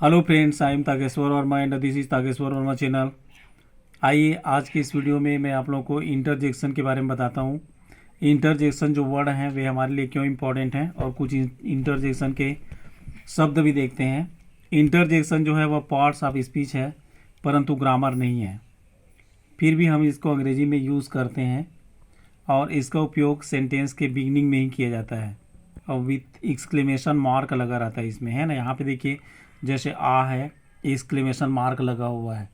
Hello friends, I am Tageshwar Verma and this is Tageshwar Verma channel. आइए आज की इस वीडियो में मैं आप लोगों को इंटरजेक्शन के बारे में बताता हूँ। इंटरजेक्शन जो वर्ड हैं वे हमारे लिए क्यों इम्पोर्टेंट हैं और कुछ इंटरजेक्शन के शब्द भी देखते हैं। इंटरजेक्शन जो है वह पार्ट्स ऑफ स्पीच है परंतु ग्रामर नहीं है। फिर भी हम इसको अंग्रेजी में यूज़ करते हैं और इसका उपयोग सेंटेंस के बिगनिंग में ही किया जाता है और विथ एक्सक्लेमेशन मार्क लगा रहता है इसमें, है ना। यहाँ पे देखिए जैसे आ है, एक्सक्लेमेशन मार्क लगा हुआ है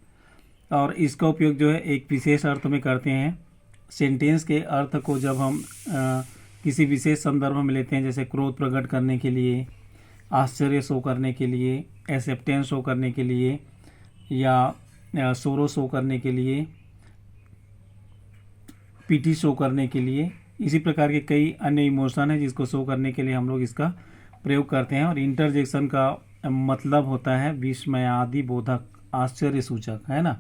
और इसका उपयोग जो है एक विशेष अर्थ में करते हैं। सेंटेंस के अर्थ को जब हम किसी विशेष संदर्भ में लेते हैं, जैसे क्रोध प्रकट करने के लिए, आश्चर्य शो करने के लिए, एक्सेप्टेंस शो करने के लिए या सोरो शो करने के लिए, पीटी शो करने के लिए, इसी प्रकार के कई अन्य इमोशन है जिसको शो करने के लिए हम लोग इसका प्रयोग करते हैं। और इंटरजेक्शन का मतलब होता है विस्मयादि बोधक, आश्चर्य सूचक, है ना।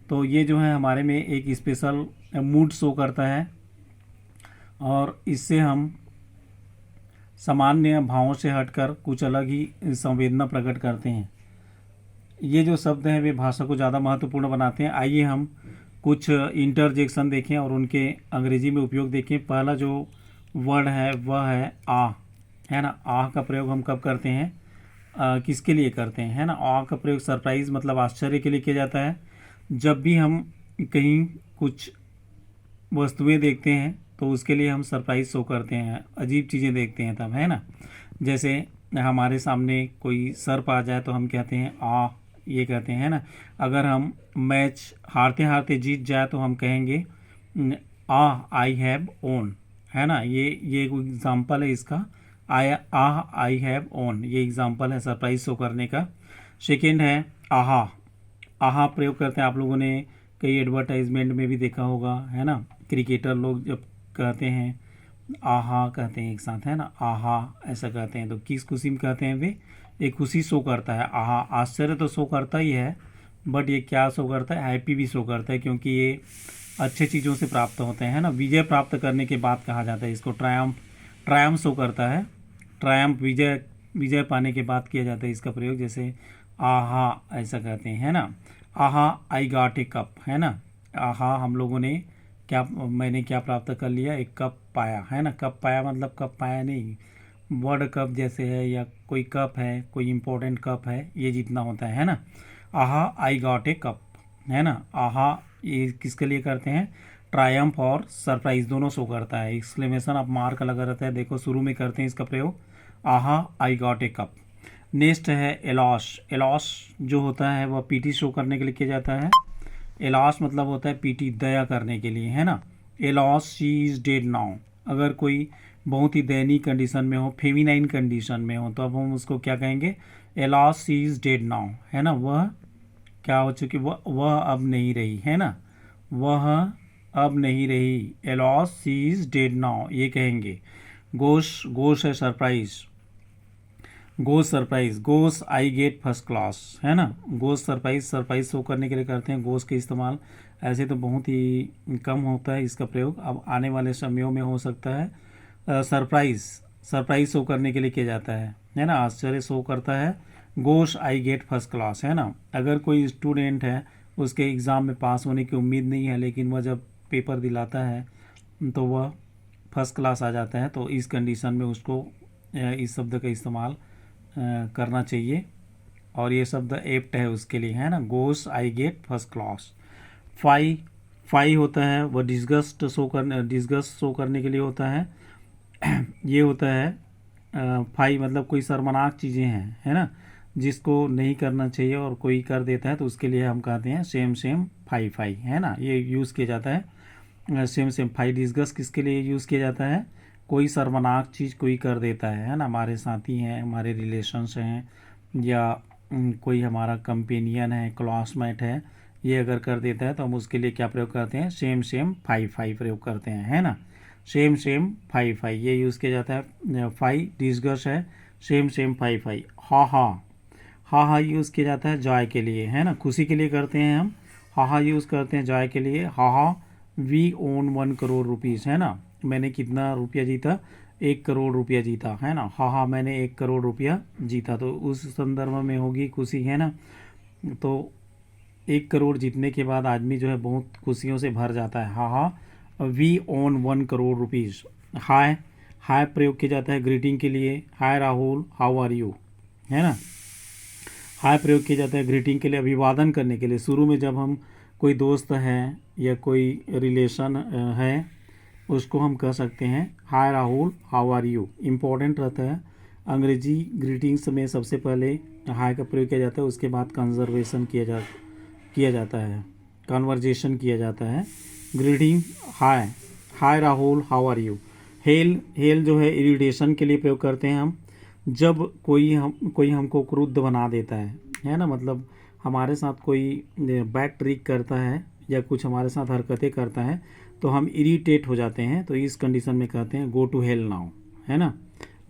तो ये जो है हमारे में एक स्पेशल मूड शो करता है और इससे हम सामान्य भावों से हटकर कुछ अलग ही संवेदना प्रकट करते हैं। ये जो शब्द हैं वे भाषा को ज़्यादा महत्वपूर्ण बनाते हैं। आइए हम कुछ इंटरजेक्शन देखें और उनके अंग्रेजी में उपयोग देखें। पहला जो वर्ड है वह है आ, है ना। आ का प्रयोग हम कब करते हैं, किसके लिए करते हैं, है ना। आ का प्रयोग सरप्राइज मतलब आश्चर्य के लिए किया जाता है। जब भी हम कहीं कुछ वस्तुएं देखते हैं तो उसके लिए हम सरप्राइज शो करते हैं, अजीब चीज़ें देखते हैं तब, है ना। जैसे हमारे सामने कोई सर्प आ जाए तो हम कहते हैं आ, ये कहते हैं, है ना। अगर हम मैच हारते हारते जीत जाए तो हम कहेंगे आ आई हैव ओन, है ना। ये एक एग्जाम्पल है इसका। आई हैव ओन, ये एग्जाम्पल है सरप्राइज शो करने का। सेकेंड है आहा। आहा प्रयोग करते हैं, आप लोगों ने कई एडवर्टाइजमेंट में भी देखा होगा, है ना। क्रिकेटर लोग जब कहते हैं आहा कहते हैं एक साथ, है ना, आहा ऐसा कहते हैं। तो किस खुशी में कहते हैं वे, एक खुशी शो करता है। आहा आश्चर्य तो शो करता ही है, बट ये क्या शो करता है, हैप्पी भी शो करता है, क्योंकि ये अच्छे चीज़ों से प्राप्त होते हैं, है ना। विजय प्राप्त करने के बाद कहा जाता है इसको ट्रायम्फ, ट्रायम्फ शो करता है। ट्रायम्फ विजय, विजय पाने के बाद किया जाता है इसका प्रयोग। जैसे आहा ऐसा कहते हैं, है ना। आहा आई गॉट ए कप, है ना। आहा हम लोगों ने क्या, मैंने क्या प्राप्त कर लिया, एक कप पाया, है ना। कप पाया मतलब कप पाया नहीं, वर्ड कप जैसे है, या कोई कप है, कोई इम्पोर्टेंट कप है, ये जितना होता है ना। आहा आई गॉट ए कप, है ना। आहा ये किसके लिए करते हैं, ट्रायम्फ और सरप्राइज दोनों शो करता है। एक्सक्लेमेशन ऑफ मार्क लगा रहता है, देखो शुरू में करते हैं इसका प्रयोग, आहा I got a cup. Next है एलॉस। एलॉस जो होता है वह पीटी शो करने के लिए किया जाता है। एलॉस मतलब होता है पीटी, दया करने के लिए, है ना। एलॉस शी इज़ डेड नाउ, अगर कोई बहुत ही दयनीय कंडीशन में हो, फेमिनाइन कंडीशन में हो, तो अब हम उसको क्या कहेंगे, एलॉस शी इज़ डेड नाउ, है ना। वह क्या हो चुकी, वह अब नहीं रही, है ना। वह अब नहीं रही, एलॉस शी इज़ डेड नाउ, ये कहेंगे। गोश, गोश है सरप्राइज, गोश सरप्राइज, गोश आई गेट फर्स्ट क्लास, है ना। गोश सरप्राइज, सरप्राइज शो करने के लिए करते हैं गोश का इस्तेमाल। ऐसे तो बहुत ही कम होता है इसका प्रयोग, अब आने वाले समयों में हो सकता है। सरप्राइज, सरप्राइज शो करने के लिए किया जाता है ना। आश्चर्य शो करता है, गोश आई गेट फर्स्ट क्लास, है ना। अगर कोई स्टूडेंट है, उसके एग्ज़ाम में पास होने की उम्मीद नहीं है, लेकिन वह जब पेपर दिलाता है तो वह फर्स्ट क्लास आ जाता है, तो इस कंडीशन में उसको इस शब्द का इस्तेमाल करना चाहिए और ये शब्द एप्ट है उसके लिए, है ना। Goes I get first class. Fie, fie होता है वह डिस्गस्ट शो करने, डिस्गस्ट शो करने के लिए होता है। ये होता है फाई मतलब कोई शर्मनाक चीज़ें हैं, है ना, जिसको नहीं करना चाहिए और कोई कर देता है तो उसके लिए हम कहते हैं सेम सेम फाई, फाई, है ना। ये यूज़ किया जाता है सेम सेम फाई। डिस्गस्ट किसके लिए यूज़ किया जाता है, कोई शर्मनाक चीज़ कोई कर देता है ना। हमारे साथी हैं, हमारे रिलेशंस हैं, या कोई हमारा कंपेनियन है, क्लासमेट है, ये अगर कर देता है तो हम उसके लिए क्या प्रयोग करते हैं, सेम सेम फाई, फाई प्रयोग करते हैं, है ना। सेम सेम फाई, फाई ये यूज़ किया जाता है। फाई डिस्गस्ट है, सेम सेम फाई, फाई। हा हा, हा हा यूज़ किया जाता है जॉय के लिए, है ना, खुशी के लिए करते हैं हम। हा हा यूज़ करते हैं जॉय के लिए। हा हा वी ओन 1 करोड़ रुपीज़, है ना, मैंने कितना रुपया जीता, 1 करोड़ रुपया जीता, है ना, हाँ हाँ मैंने 1 करोड़ रुपया जीता, तो उस संदर्भ में होगी खुशी, है ना। तो 1 करोड़ जीतने के बाद आदमी जो है बहुत खुशियों से भर जाता है, हाँ हाँ वी ओन 1 करोड़ रुपीज़। हाय, हाय प्रयोग किया जाता है ग्रीटिंग के लिए, हाय राहुल हाउ आर यू, है ना। हाय प्रयोग किया जाता है ग्रीटिंग के लिए, अभिवादन करने के लिए। शुरू में जब हम कोई दोस्त है या कोई रिलेशन है उसको हम कह सकते हैं hi Rahul how are you, important रहता है। अंग्रेजी ग्रीटिंग्स में सबसे पहले हाय का प्रयोग किया जाता है, उसके बाद कंजर्वेशन किया जाता है, कन्वर्जेशन किया जाता है। Greeting hi, hi Rahul how are you. Hell, hell जो है इरिटेशन के लिए प्रयोग करते हैं हम, जब कोई हमको क्रुद्ध बना देता है ना, मतलब हमारे साथ कोई बैड ट्रिक करता है या कुछ हमारे साथ हरकतें करता है तो हम इरिटेट हो जाते हैं, तो इस कंडीशन में कहते हैं गो टू हेल नाउ, है ना।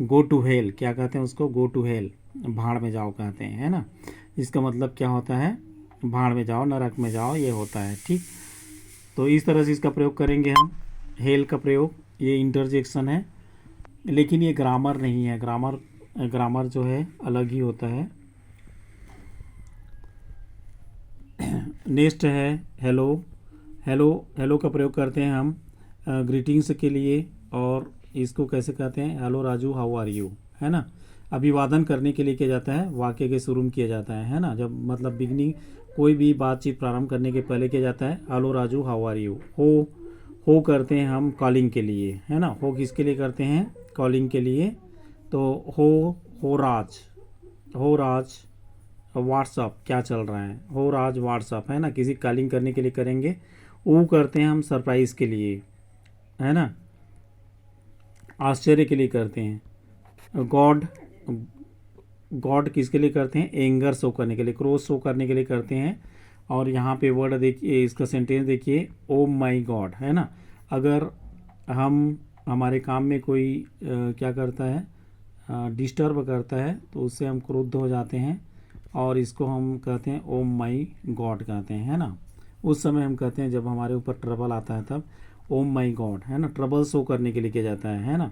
गो टू हेल क्या कहते हैं उसको, गो टू हेल, भाड़ में जाओ कहते हैं, है ना। इसका मतलब क्या होता है, भाड़ में जाओ, नरक में जाओ, ये होता है, ठीक। तो इस तरह से इसका प्रयोग करेंगे हम, हेल का प्रयोग। ये इंटरजेक्शन है लेकिन ये ग्रामर नहीं है, ग्रामर जो है अलग ही होता है। नेक्स्ट है हेलो। हेलो का प्रयोग करते हैं हम ग्रीटिंग्स के लिए, और इसको कैसे कहते हैं, hello Raju how are you, है ना। अभिवादन करने के लिए किया जाता है, वाक्य के शुरू में किया जाता है ना, जब मतलब बिगनिंग कोई भी बातचीत प्रारंभ करने के पहले किया जाता है hello Raju how are you. हो करते हैं हम कॉलिंग के लिए, है ना। हो किसके लिए करते हैं, कॉलिंग के लिए। तो हो राज व्हाट्सअप क्या चल रहा है, हो राज व्हाट्सअप, है ना, किसी कॉलिंग करने के लिए करेंगे। वो करते हैं हम सरप्राइज के लिए, है ना, आश्चर्य के लिए करते हैं। गॉड किसके लिए करते हैं, एंगर शो करने के लिए, क्रोध शो करने के लिए करते हैं। और यहाँ पे वर्ड देखिए, इसका सेंटेंस देखिए, ओ माई गॉड, है ना। अगर हमारे काम में कोई क्या करता है, डिस्टर्ब करता है, तो उससे हम क्रुद्ध हो जाते हैं और इसको हम कहते हैं ओ माई गॉड कहते हैं, है ना। उस समय हम कहते हैं जब हमारे ऊपर ट्रबल आता है तब ओ माई गॉड, है ना, ट्रबल शो करने के लिए किया जाता है ना।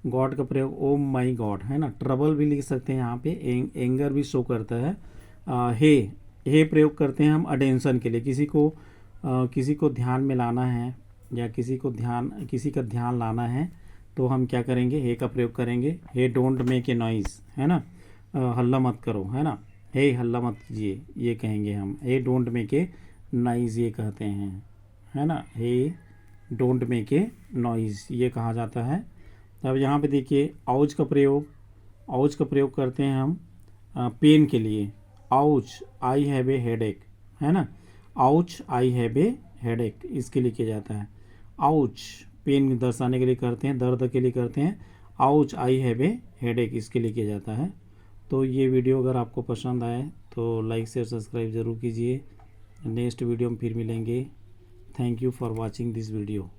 गॉड का प्रयोग ओ माई गॉड, है ना। ट्रबल भी लिख सकते हैं यहाँ पे, एंगर भी शो करता है। हे प्रयोग करते हैं हम अटेंशन के लिए, किसी को ध्यान में लाना है या किसी का ध्यान लाना है तो हम क्या करेंगे, हे का प्रयोग करेंगे। हे डोंट मेक ए नॉइज़, है ना, हल्ला मत करो, है ना, हे हल्ला मत कीजिए, ये कहेंगे हम। हे डोंट मेक ए नॉइज़ ये कहते हैं, है ना, हे डोंट मेक ए नॉइज़ ये कहा जाता है। अब यहाँ पे देखिए आउच का प्रयोग करते हैं हम पेन के लिए। Ouch I have a headache, है ना, ouch I have a headache इसके लिए किया जाता है। आउच पेन दर्शाने के लिए करते हैं, दर्द के लिए करते हैं। Ouch I have a headache इसके लिए किया जाता है। तो ये वीडियो अगर आपको पसंद आए तो लाइक शेयर सब्सक्राइब ज़रूर कीजिए। नेक्स्ट वीडियो में फिर मिलेंगे। Thank you for watching this video.